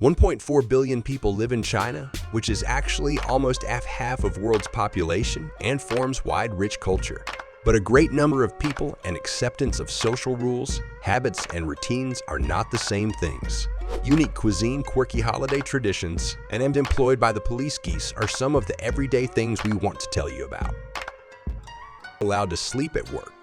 1.4 billion people live in China, which is actually almost half of world's population and forms wide, rich culture. But a great number of people and acceptance of social rules, habits, and routines are not the same things. Unique cuisine, quirky holiday traditions, and employed by the police geese are some of the everyday things we want to tell you about. Allowed to sleep at work.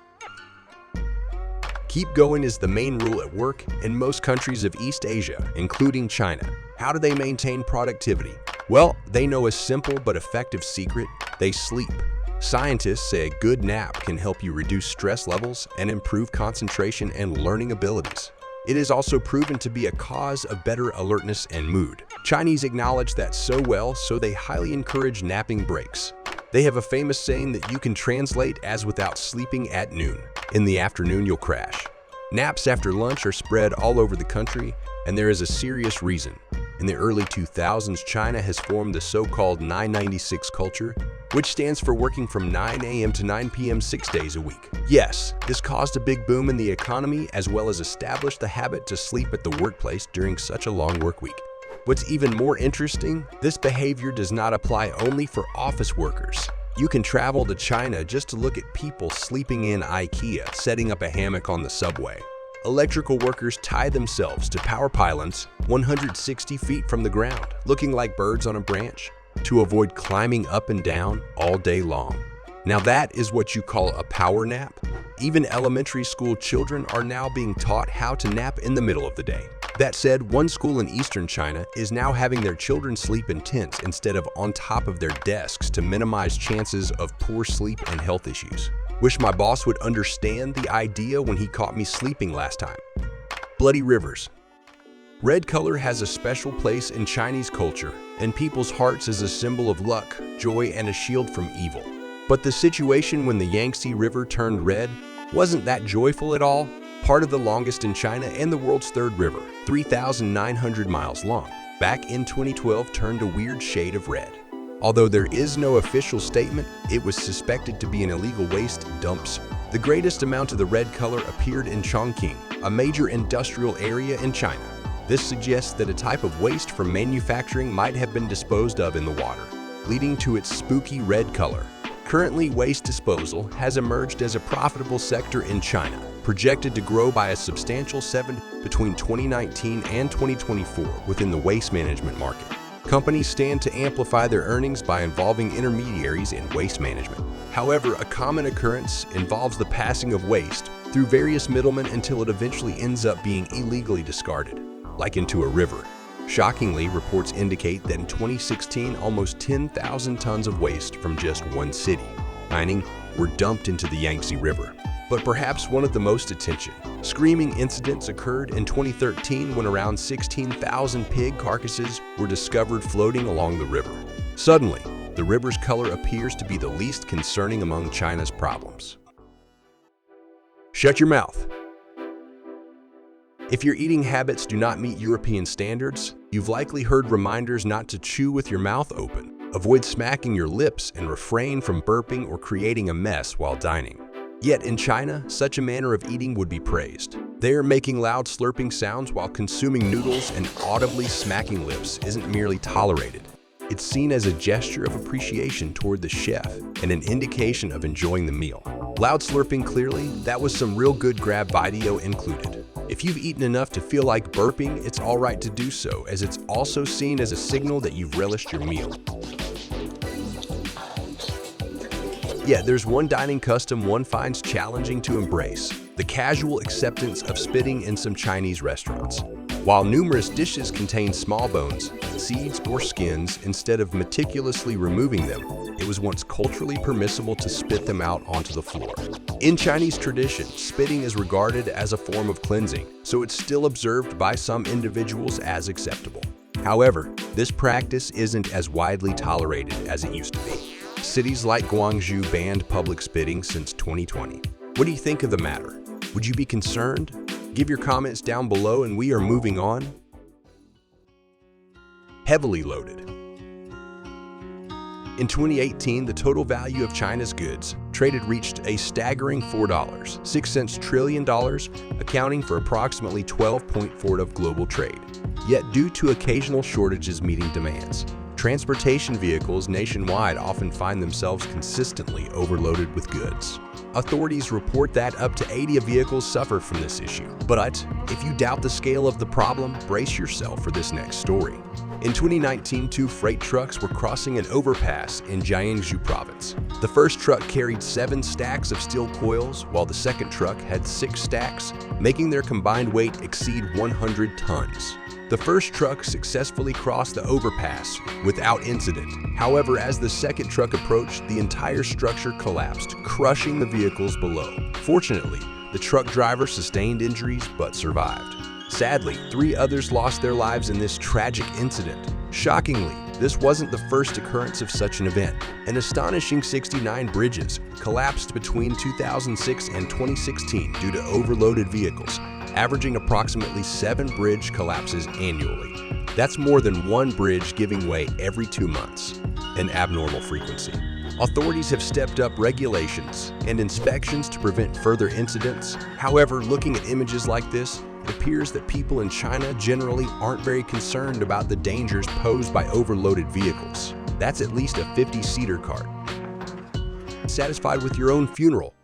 Keep going is the main rule at work in most countries of East Asia, including China. How do they maintain productivity? Well, they know a simple but effective secret: they sleep. Scientists say a good nap can help you reduce stress levels and improve concentration and learning abilities. It is also proven to be a cause of better alertness and mood. Chinese acknowledge that so well, so they highly encourage napping breaks. They have a famous saying that you can translate as "without sleeping at noon. In the afternoon, you'll crash." Naps after lunch are spread all over the country, and there is a serious reason. In the early 2000s, China has formed the so-called 996 culture, which stands for working from 9 a.m. to 9 p.m. 6 days a week. Yes, this caused a big boom in the economy as well as established the habit to sleep at the workplace during such a long work week. What's even more interesting, this behavior does not apply only for office workers. You can travel to China just to look at people sleeping in IKEA, setting up a hammock on the subway. Electrical workers tie themselves to power pylons 160 feet from the ground, looking like birds on a branch, to avoid climbing up and down all day long. Now that is what you call a power nap? Even elementary school children are now being taught how to nap in the middle of the day. That said, one school in eastern China is now having their children sleep in tents instead of on top of their desks to minimize chances of poor sleep and health issues. Wish my boss would understand the idea when he caught me sleeping last time. Bloody rivers. Red color has a special place in Chinese culture and people's hearts as a symbol of luck, joy, and a shield from evil. But the situation when the Yangtze River turned red wasn't that joyful at all. Part of the longest in China and the world's third river, 3,900 miles long, back in 2012 turned a weird shade of red. Although there is no official statement, it was suspected to be an illegal waste dumps. The greatest amount of the red color appeared in Chongqing, a major industrial area in China. This suggests that a type of waste from manufacturing might have been disposed of in the water, leading to its spooky red color. Currently, waste disposal has emerged as a profitable sector in China, projected to grow by a substantial 7% between 2019 and 2024 within the waste management market. Companies stand to amplify their earnings by involving intermediaries in waste management. However, a common occurrence involves the passing of waste through various middlemen until it eventually ends up being illegally discarded, like into a river. Shockingly, reports indicate that in 2016, almost 10,000 tons of waste from just one city, mining, were dumped into the Yangtze River. But perhaps one of the most screaming incidents occurred in 2013 when around 16,000 pig carcasses were discovered floating along the river. Suddenly, the river's color appears to be the least concerning among China's problems. Shut your mouth. If your eating habits do not meet European standards, you've likely heard reminders not to chew with your mouth open, avoid smacking your lips, and refrain from burping or creating a mess while dining. Yet in China, such a manner of eating would be praised. There, making loud slurping sounds while consuming noodles and audibly smacking lips isn't merely tolerated. It's seen as a gesture of appreciation toward the chef and an indication of enjoying the meal. Loud slurping, clearly, that was some real good grab video included. If you've eaten enough to feel like burping, it's alright to do so, as it's also seen as a signal that you've relished your meal. Yeah, there's one dining custom one finds challenging to embrace: the casual acceptance of spitting in some Chinese restaurants. While numerous dishes contain small bones, seeds, or skins, instead of meticulously removing them, it was once culturally permissible to spit them out onto the floor. In Chinese tradition, spitting is regarded as a form of cleansing, so it's still observed by some individuals as acceptable. However, this practice isn't as widely tolerated as it used to be. Cities like Guangzhou banned public spitting since 2020. What do you think of the matter? Would you be concerned? Give your comments down below and we are moving on. Heavily loaded. In 2018, the total value of China's goods traded reached a staggering $4.06 trillion, accounting for approximately 12.4% of global trade. yet due to occasional shortages meeting demands, transportation vehicles nationwide often find themselves consistently overloaded with goods. Authorities report that up to 80 vehicles suffer from this issue. But if you doubt the scale of the problem, brace yourself for this next story. In 2019, 2 freight trucks were crossing an overpass in Jiangsu province. The first truck carried 7 stacks of steel coils, while the second truck had 6 stacks, making their combined weight exceed 100 tons. The first truck successfully crossed the overpass without incident. However, as the second truck approached, the entire structure collapsed, crushing the vehicles below. Fortunately, the truck driver sustained injuries but survived. Sadly, 3 others lost their lives in this tragic incident. Shockingly, this wasn't the first occurrence of such an event. An astonishing 69 bridges collapsed between 2006 and 2016 due to overloaded vehicles, averaging approximately 7 bridge collapses annually. That's more than 1 bridge giving way every 2 months, an abnormal frequency. Authorities have stepped up regulations and inspections to prevent further incidents. However, looking at images like this, it appears that people in China generally aren't very concerned about the dangers posed by overloaded vehicles. That's at least a 50-seater cart. Satisfied with your own funeral?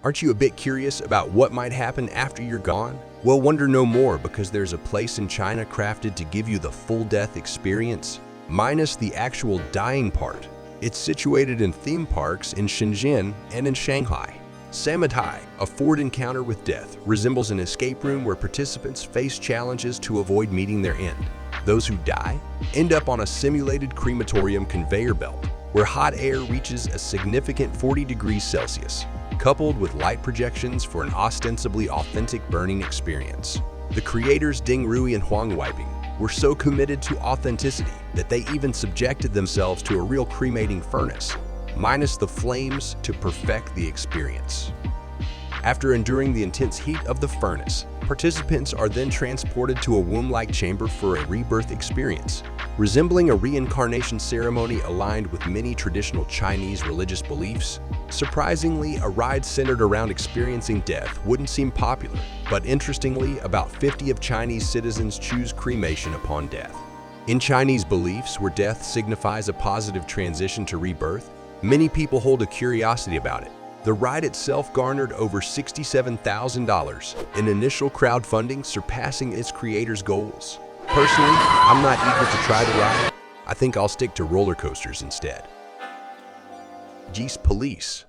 Aren't you a bit curious about what might happen after you're gone? Well, wonder no more, because there's a place in China crafted to give you the full death experience, minus the actual dying part. It's situated in theme parks in Shenzhen and in Shanghai. Samadhi, a Ford encounter with death, resembles an escape room where participants face challenges to avoid meeting their end. Those who die end up on a simulated crematorium conveyor belt, where hot air reaches a significant 40 degrees Celsius, coupled with light projections for an ostensibly authentic burning experience. The creators Ding Rui and Huang Weibing were so committed to authenticity that they even subjected themselves to a real cremating furnace, minus the flames, to perfect the experience. After enduring the intense heat of the furnace, participants are then transported to a womb-like chamber for a rebirth experience, resembling a reincarnation ceremony aligned with many traditional Chinese religious beliefs. Surprisingly, a ride centered around experiencing death wouldn't seem popular, but interestingly, about 50 of Chinese citizens choose cremation upon death. In Chinese beliefs, where death signifies a positive transition to rebirth, many people hold a curiosity about it. The ride itself garnered over $67,000 in initial crowdfunding, surpassing its creators' goals. Personally, I'm not eager to try the ride. I think I'll stick to roller coasters instead. Geese police.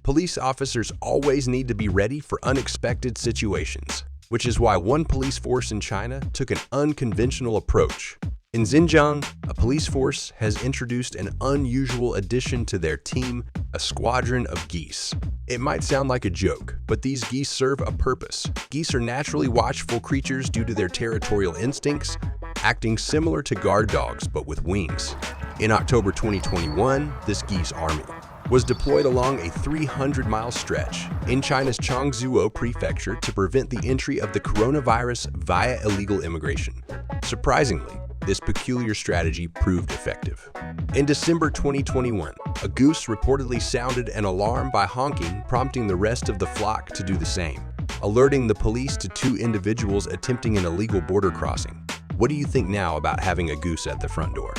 Police officers always need to be ready for unexpected situations, which is why one police force in China took an unconventional approach. In Xinjiang, a police force has introduced an unusual addition to their team, a squadron of geese. It might sound like a joke, but these geese serve a purpose. Geese are naturally watchful creatures due to their territorial instincts, acting similar to guard dogs but with wings. In October 2021, this geese army was deployed along a 300-mile stretch in China's Changzhou Prefecture to prevent the entry of the coronavirus via illegal immigration. Surprisingly, this peculiar strategy proved effective. In December 2021, a goose reportedly sounded an alarm by honking, prompting the rest of the flock to do the same, alerting the police to 2 individuals attempting an illegal border crossing. What do you think now about having a goose at the front door?